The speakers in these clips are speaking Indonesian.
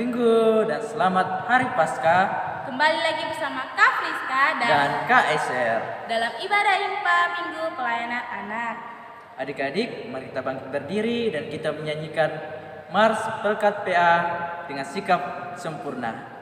Minggu dan selamat Hari Paskah. Kembali lagi bersama Kak Friska dan Kak SR dalam ibadah Impa Minggu Pelayanan Anak. Adik-adik, mari kita bangkit berdiri dan kita menyanyikan Mars Pelkat PA dengan sikap sempurna.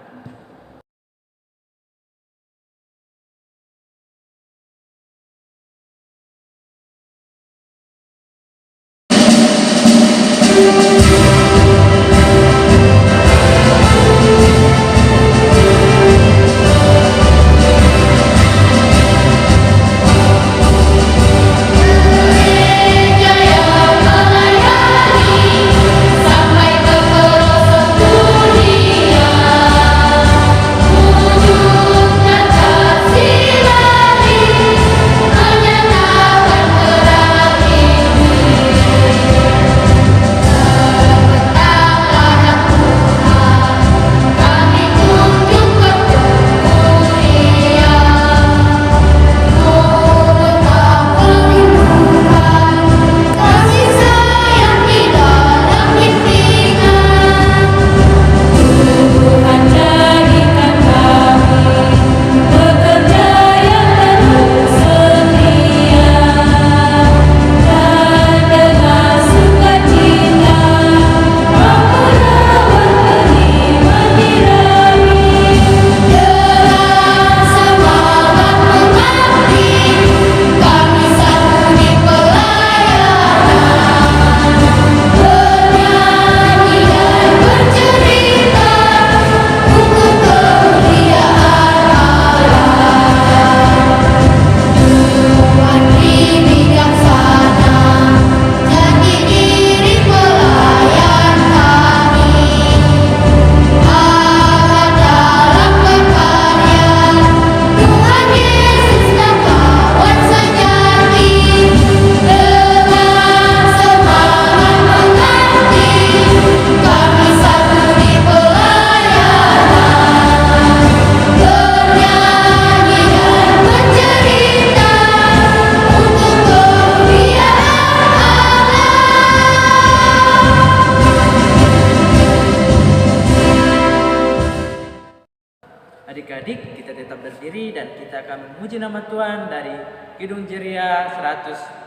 Adik-adik, kita tetap berdiri dan kita akan memuji nama Tuhan dari Kidung Jeria 176,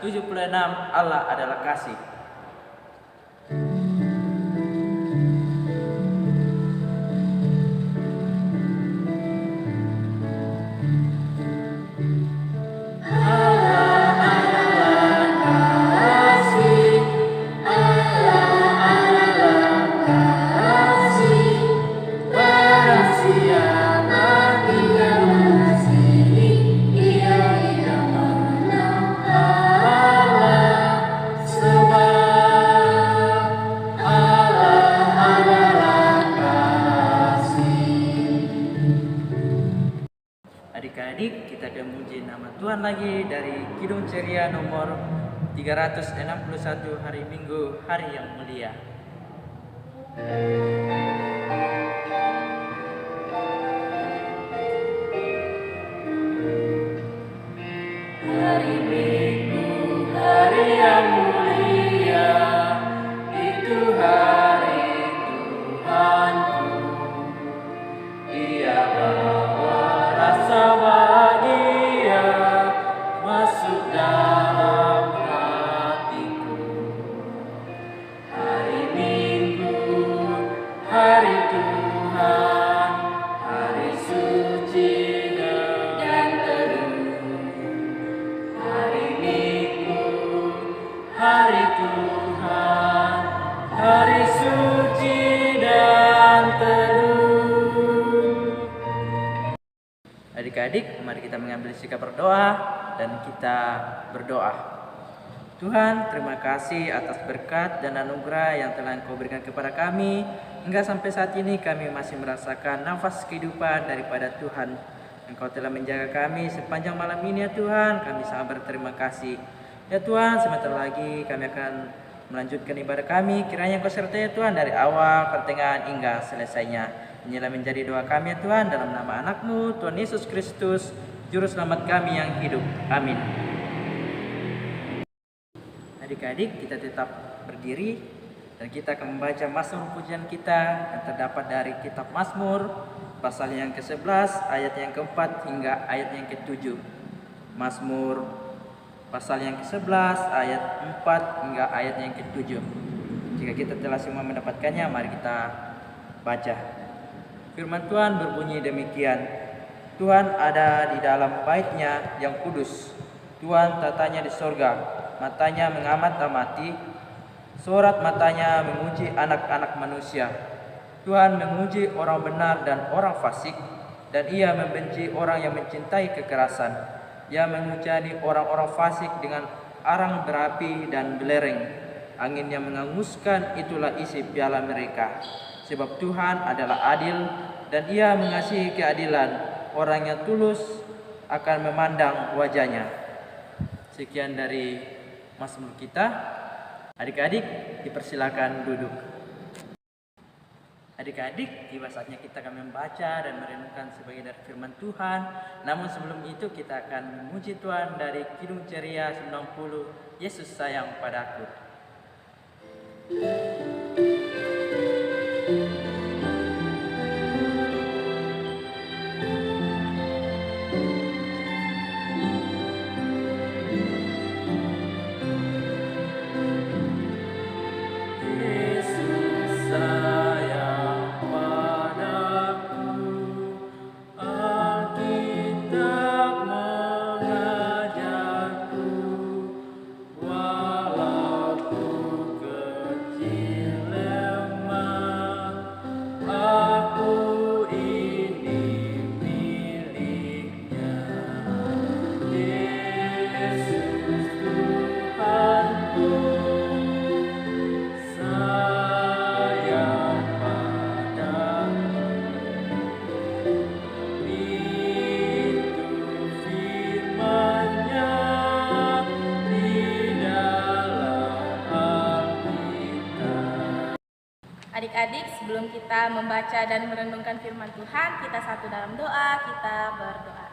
Allah adalah kasih. Adik-adik, kita akan memuji nama Tuhan lagi dari Kidung Ceria nomor 361, hari Minggu, hari yang mulia. Hari Minggu, hari yang mulia, itu hari Tuhanku. Ia bawa rasa bahagia masuk dalam hatiku. Hari Minggu, hari Tuhan, hari suci dan teduh. Hari Minggu, hari Tuhan, hari suci dan teduh. Adik-adik, mari kita mengambil sikap berdoa dan kita berdoa. Tuhan, terima kasih atas berkat dan anugerah yang telah Engkau berikan kepada kami. Hingga sampai saat ini kami masih merasakan nafas kehidupan daripada Tuhan. Engkau telah menjaga kami sepanjang malam ini ya Tuhan. Kami sangat berterima kasih. Ya Tuhan, sebentar lagi kami akan melanjutkan ibadah kami. Kiranya Engkau sertai ya Tuhan dari awal, pertengahan hingga selesainya. Inilah menjadi doa kami ya Tuhan, dalam nama anak-Mu, Tuhan Yesus Kristus, Juru Selamat kami yang hidup. Amin. Adik-adik, kita tetap berdiri Dan kita akan membaca Mazmur pujian kita yang terdapat dari kitab Mazmur pasal yang ke-11 ayat yang ke-4 hingga ayat yang ke-7. Mazmur pasal yang ke-11 ayat 4 hingga ayat yang ke-7. Jika kita telah semua mendapatkannya, mari kita baca. Firman Tuhan berbunyi demikian. Tuhan ada di dalam bait-Nya yang kudus. Tuhan tatanya di sorga, matanya mengamat-amati, sorot matanya menguji anak-anak manusia. Tuhan menguji orang benar dan orang fasik, dan Ia membenci orang yang mencintai kekerasan. Ia menghujani orang-orang fasik dengan arang berapi dan belereng. Angin yang menghanguskan itulah isi piala mereka. Sebab Tuhan adalah adil dan Ia mengasihi keadilan. Orang yang tulus akan memandang wajah-Nya. Sekian dari Mazmur kita. Adik-adik dipersilakan duduk. Adik-adik, tiba saatnya kita akan membaca dan merenungkan sebagai dari firman Tuhan. Namun sebelum itu kita akan memuji Tuhan dari Kidung Ceria 90, Yesus sayang padaku. Adik-adik, sebelum kita membaca dan merenungkan firman Tuhan, kita satu dalam doa, kita berdoa.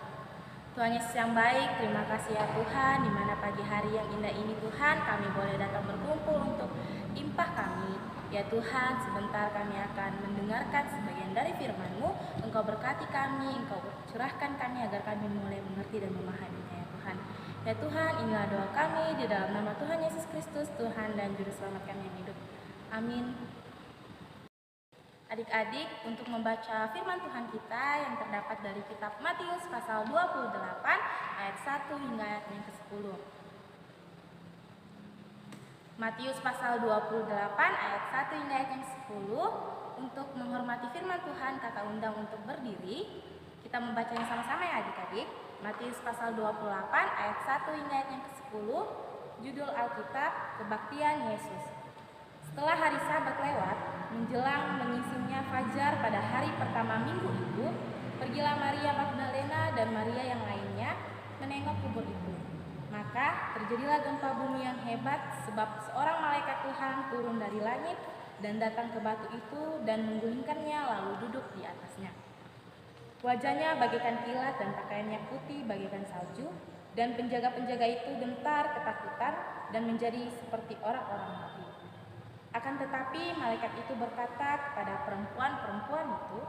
Tuhan Yesus yang baik, terima kasih ya Tuhan, di mana pagi hari yang indah ini Tuhan, kami boleh datang berkumpul untuk impah kami. Ya Tuhan, sebentar kami akan mendengarkan sebagian dari firman-Mu. Engkau berkati kami, Engkau curahkan kami agar kami mulai mengerti dan memahaminya ya Tuhan. Ya Tuhan, inilah doa kami di dalam nama Tuhan Yesus Kristus, Tuhan dan Juru Selamat kami yang hidup. Amin. Adik-adik, untuk membaca firman Tuhan kita yang terdapat dari kitab Matius pasal 28 ayat 1 hingga ayat yang ke-10. Matius pasal 28 ayat 1 hingga ayat yang ke-10. Untuk menghormati firman Tuhan, kakak undang untuk berdiri. Kita membacanya sama-sama ya adik-adik. Matius pasal 28 ayat 1 hingga ayat yang ke-10. Judul Alkitab, Kebaktian Yesus. Setelah hari Sabat lewat, menjelang menyisinya fajar pada hari pertama minggu itu, pergilah Maria Magdalena dan Maria yang lainnya menengok kubur itu. Maka terjadilah gempa bumi yang hebat, sebab seorang malaikat Tuhan turun dari langit dan datang ke batu itu dan menggulingkannya lalu duduk di atasnya. Wajahnya bagaikan kilat dan pakaiannya putih bagaikan salju, dan penjaga-penjaga itu gentar ketakutan dan menjadi seperti orang-orang mati. Akan tetapi malaikat itu berkata kepada perempuan-perempuan itu,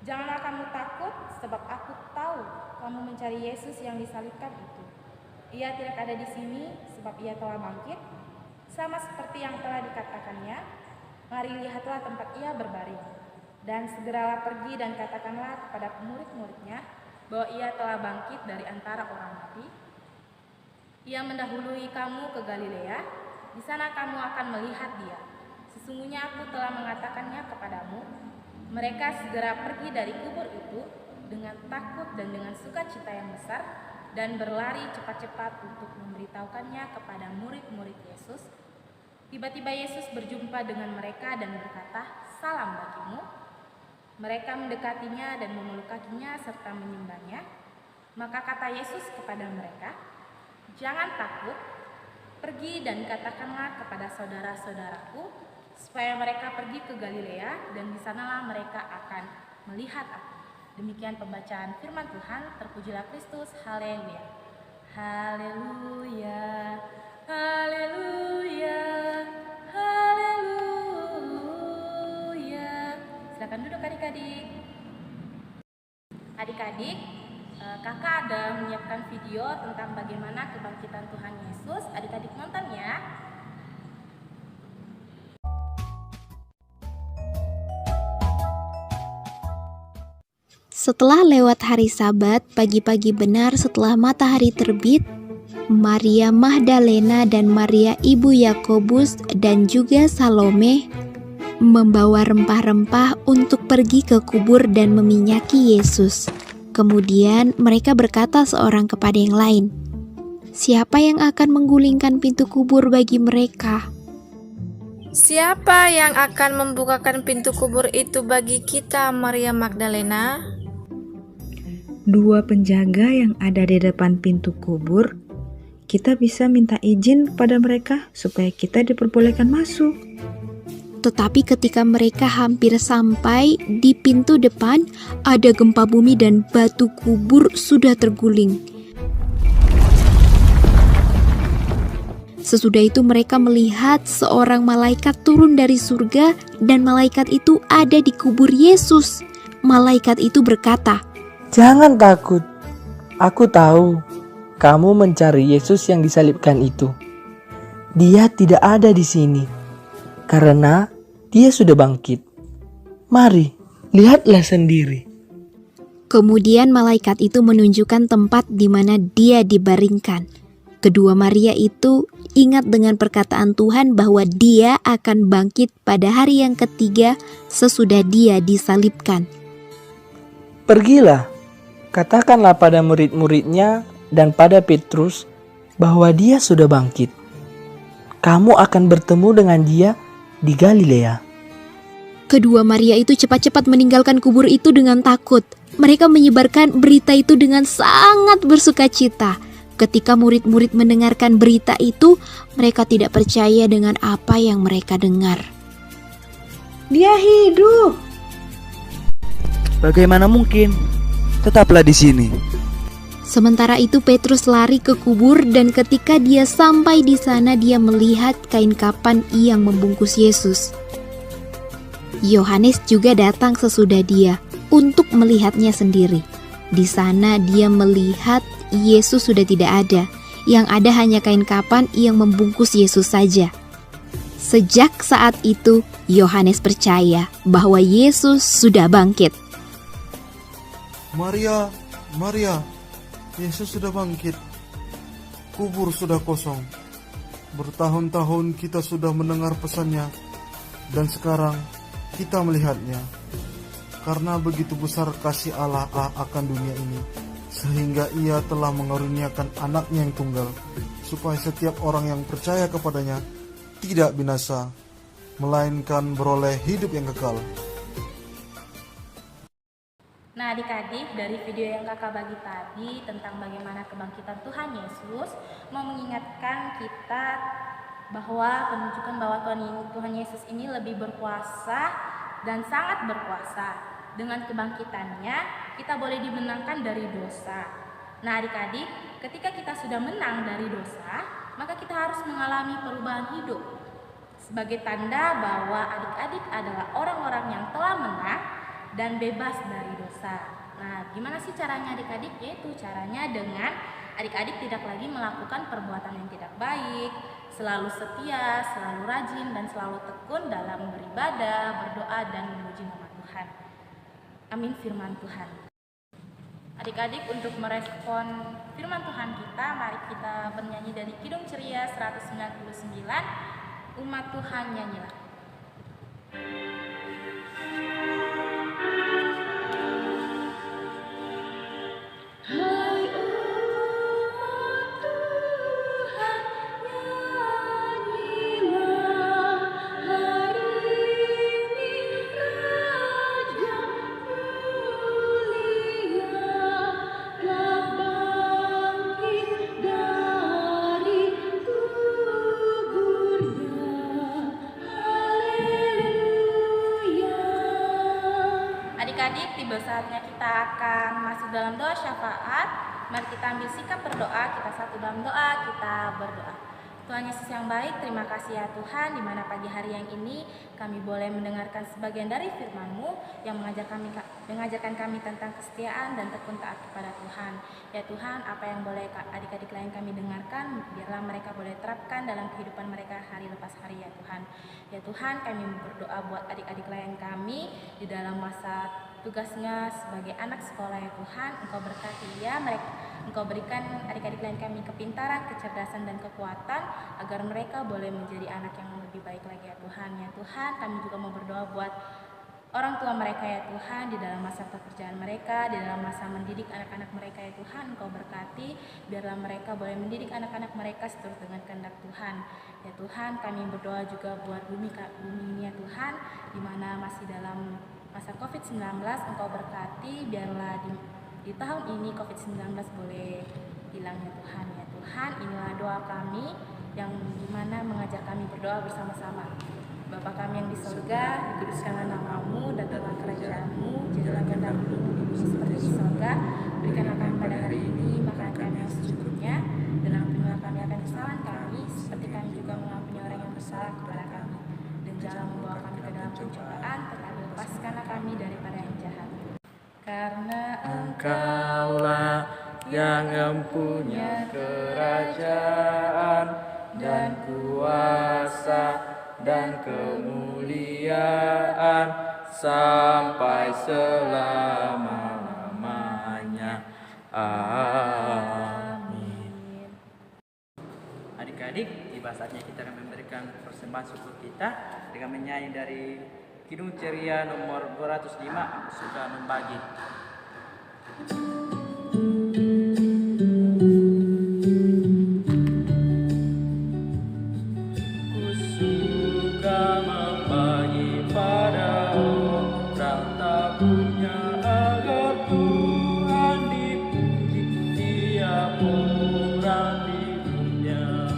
"Janganlah kamu takut, sebab aku tahu kamu mencari Yesus yang disalibkan itu. Ia tidak ada di sini, sebab ia telah bangkit, sama seperti yang telah dikatakannya. Mari lihatlah tempat ia berbaring. Dan segeralah pergi dan katakanlah kepada murid-muridnya bahwa ia telah bangkit dari antara orang mati. Ia mendahului kamu ke Galilea. Di sana kamu akan melihat dia. Sesungguhnya aku telah mengatakannya kepadamu." Mereka segera pergi dari kubur itu dengan takut dan dengan sukacita yang besar, dan berlari cepat-cepat untuk memberitahukannya kepada murid-murid Yesus. Tiba-tiba Yesus berjumpa dengan mereka dan berkata, "Salam bagimu." Mereka mendekatinya dan memeluk kakinya serta menyembahnya. Maka kata Yesus kepada mereka, "Jangan takut. Pergi dan katakanlah kepada saudara-saudaraku supaya mereka pergi ke Galilea, dan di sanalah mereka akan melihat aku." Demikian pembacaan firman Tuhan. Terpujilah Kristus. Haleluya. Haleluya. Haleluya. Haleluya. Silakan duduk adik-adik. Adik-adik, kakak ada menyiapkan video tentang bagaimana kebangkitan Tuhan Yesus. Adik-adik nonton ya. Setelah lewat hari Sabat, pagi-pagi benar setelah matahari terbit, Maria Magdalena dan Maria ibu Yakobus dan juga Salome membawa rempah-rempah untuk pergi ke kubur dan meminyaki Yesus. Kemudian mereka berkata seorang kepada yang lain, "Siapa yang akan menggulingkan pintu kubur bagi mereka?" Siapa yang akan membukakan pintu kubur itu bagi kita, Maria Magdalena? Dua penjaga yang ada di depan pintu kubur, kita bisa minta izin kepada mereka supaya kita diperbolehkan masuk. Tetapi ketika mereka hampir sampai di pintu depan, ada gempa bumi dan batu kubur sudah terguling. Sesudah itu mereka melihat seorang malaikat turun dari surga dan malaikat itu ada di kubur Yesus. Malaikat itu berkata, "Jangan takut, aku tahu kamu mencari Yesus yang disalibkan itu. Dia tidak ada di sini, karena dia sudah bangkit. Mari, lihatlah sendiri." Kemudian malaikat itu menunjukkan tempat di mana dia dibaringkan. Kedua Maria itu ingat dengan perkataan Tuhan bahwa dia akan bangkit pada hari yang ketiga sesudah dia disalibkan. "Pergilah, katakanlah pada murid-muridnya dan pada Petrus bahwa dia sudah bangkit. Kamu akan bertemu dengan dia di Galilea." Kedua Maria itu cepat-cepat meninggalkan kubur itu dengan takut. Mereka menyebarkan berita itu dengan sangat bersukacita. Ketika murid-murid mendengarkan berita itu, mereka tidak percaya dengan apa yang mereka dengar. Dia hidup. Bagaimana mungkin? Tetaplah di sini. Sementara itu Petrus lari ke kubur dan ketika dia sampai di sana dia melihat kain kapan yang membungkus Yesus. Yohanes juga datang sesudah dia untuk melihatnya sendiri. Di sana dia melihat Yesus sudah tidak ada. Yang ada hanya kain kapan yang membungkus Yesus saja. Sejak saat itu Yohanes percaya bahwa Yesus sudah bangkit. "Maria, Maria, Yesus sudah bangkit. Kubur sudah kosong. Bertahun-tahun kita sudah mendengar pesannya, dan sekarang kita melihatnya. Karena begitu besar kasih Allah akan dunia ini, sehingga ia telah mengaruniakan anaknya yang tunggal, supaya setiap orang yang percaya kepadanya tidak binasa, melainkan beroleh hidup yang kekal." Nah adik-adik, dari video yang kakak bagi tadi tentang bagaimana kebangkitan Tuhan Yesus, mau mengingatkan kita bahwa penunjukan bahwa Tuhan Yesus ini lebih berkuasa dan sangat berkuasa. Dengan kebangkitannya, kita boleh dimenangkan dari dosa. Nah adik-adik, ketika kita sudah menang dari dosa, maka kita harus mengalami perubahan hidup. Sebagai tanda bahwa adik-adik adalah orang-orang yang telah menang dan bebas dari dosa. Nah, gimana sih caranya adik-adik? Yaitu caranya dengan adik-adik tidak lagi melakukan perbuatan yang tidak baik, selalu setia, selalu rajin, dan selalu tekun dalam beribadah, berdoa, dan memuji nama Tuhan. Amin firman Tuhan. Adik-adik, untuk merespon firman Tuhan kita, mari kita bernyanyi dari Kidung Ceria 199, Umat Tuhan Nyanyilah. Adik-adik, tiba saatnya kita akan masuk dalam doa syafaat. Mari kita ambil sikap berdoa. Kita satu dalam doa, kita berdoa. Tuhan Yesus yang baik, terima kasih ya Tuhan, di mana pagi hari yang ini kami boleh mendengarkan sebagian dari firman-Mu yang mengajarkan kami tentang kesetiaan dan tekun taat kepada Tuhan. Ya Tuhan, apa yang boleh adik-adik lain kami dengarkan, biarlah mereka boleh terapkan dalam kehidupan mereka hari lepas hari ya Tuhan. Ya Tuhan, kami berdoa buat adik-adik lain kami di dalam masa tugasnya sebagai anak sekolah ya Tuhan. Engkau berkati ya mereka. Engkau berikan adik-adik lain kami kepintaran, kecerdasan, dan kekuatan agar mereka boleh menjadi anak yang lebih baik lagi ya Tuhan. Ya Tuhan, kami juga mau berdoa buat orang tua mereka ya Tuhan, di dalam masa pekerjaan mereka, di dalam masa mendidik anak-anak mereka ya Tuhan. Engkau berkati, biarlah mereka boleh mendidik anak-anak mereka seturut dengan kehendak Tuhan. Ya Tuhan, kami berdoa juga buat bumi ini ya Tuhan, di mana masih dalam masa COVID-19, Engkau berkati, biarlah di tahun ini COVID-19 boleh hilang ya Tuhan. Ya Tuhan, inilah doa kami yang dimana mengajak kami berdoa bersama-sama. Bapa kami yang di surga, dikuduskanlah nama-Mu, datanglah kerajaan-Mu, jadilah kehendak-Mu di bumi seperti di surga. Berikanlah kami pada hari ini makanan kami yang secukupnya, dan ampunilah kami akan kesalahan kami, seperti kami juga mengampuni orang yang bersalah kepada kami. Dan jangan membawa kami ke dalam pencobaan, tetapi lepaskanlah kami daripada yang jahat. Karena Engkaulah yang mempunyai kerajaan dan kuasa dan kemuliaan sampai selama-lamanya. Amin. Adik-adik, tiba saatnya kita akan memberikan persembahan syukur kita dengan menyanyi dari Kidung Ceria nomor 205, Aku Suka Membagi. Ku suka membagi pada orang tak punya, agar Tuhan dipuji tiap orang di dunia.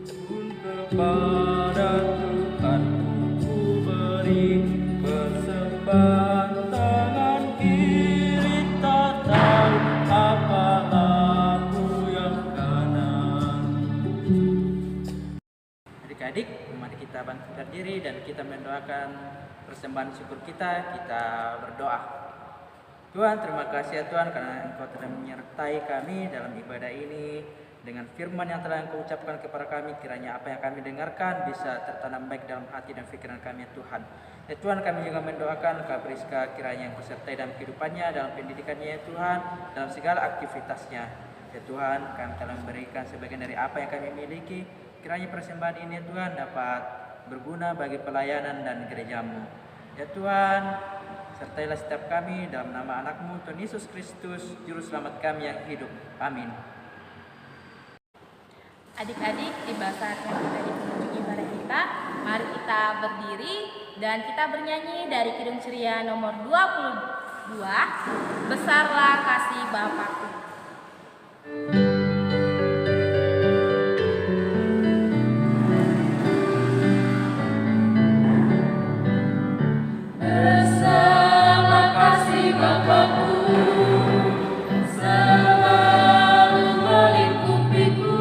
Pun kepada Tuhanku beri persembahan, tangan kiri tak tahu apa aku yang kanan. Adik-adik, mari kita bangkit berdiri dan kita mendoakan persembahan syukur kita. Kita berdoa. Tuhan, terima kasih ya Tuhan, karena Engkau telah menyertai kami dalam ibadah ini dengan firman yang telah Engkau ucapkan kepada kami. Kiranya apa yang kami dengarkan bisa tertanam baik dalam hati dan pikiran kami ya Tuhan. Ya Tuhan, kami juga mendoakan Kak Priska, kiranya Engkau sertai dalam kehidupannya, dalam pendidikannya ya Tuhan, dalam segala aktivitasnya. Ya Tuhan, kami telah memberikan sebagian dari apa yang kami miliki. Kiranya persembahan ini ya Tuhan dapat berguna bagi pelayanan dan gereja-Mu. Ya Tuhan, sertailah setiap kami dalam nama anak-Mu, Tuhan Yesus Kristus, Juru Selamat kami yang hidup. Amin. Adik-adik, tiba saatnya kita di penghujung ibadah kita. Mari kita berdiri dan kita bernyanyi dari Kidung Ceria nomor 22, Besarlah Kasih Bapakku. Besarlah kasih Bapakku, selalu melingkupiku,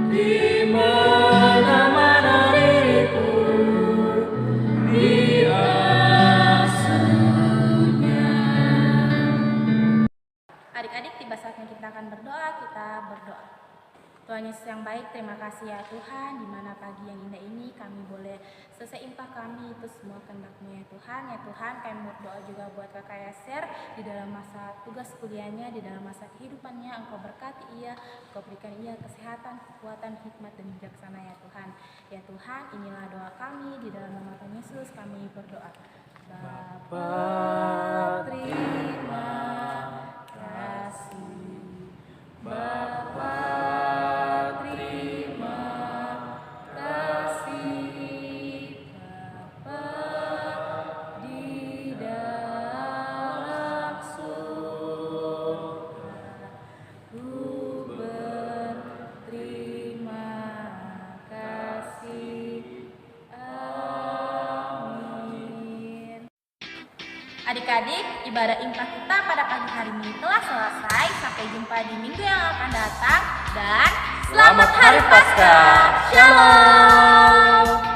di mana-mana diriku diasuhnya. Adik-adik, tiba saatnya kita akan berdoa. Kita berdoa. Tuhan Yesus yang baik, terima kasih ya Tuhan, di mana pagi yang indah ini kami boleh seseimpah kami itu semua kehendak-Mu ya Tuhan. Ya Tuhan, kami berdoa juga buat Kakak Yaser di dalam masa tugas kuliahnya, di dalam masa kehidupannya. Engkau berkati ia, Engkau berikan ia kesehatan, kekuatan, hikmat, dan bijaksana ya Tuhan. Ya Tuhan, inilah doa kami, di dalam nama Tuhan Yesus kami berdoa. Bapa, terima kasih. Bapa, terima kasih. Bapa di dalam surga, ku berterima kasih. Amin. adik-adik, ibadah impak kita pada pagi hari ini telah selesai. Sampai jumpa di minggu yang akan datang dan Selamat Hari Paskah. Shalom.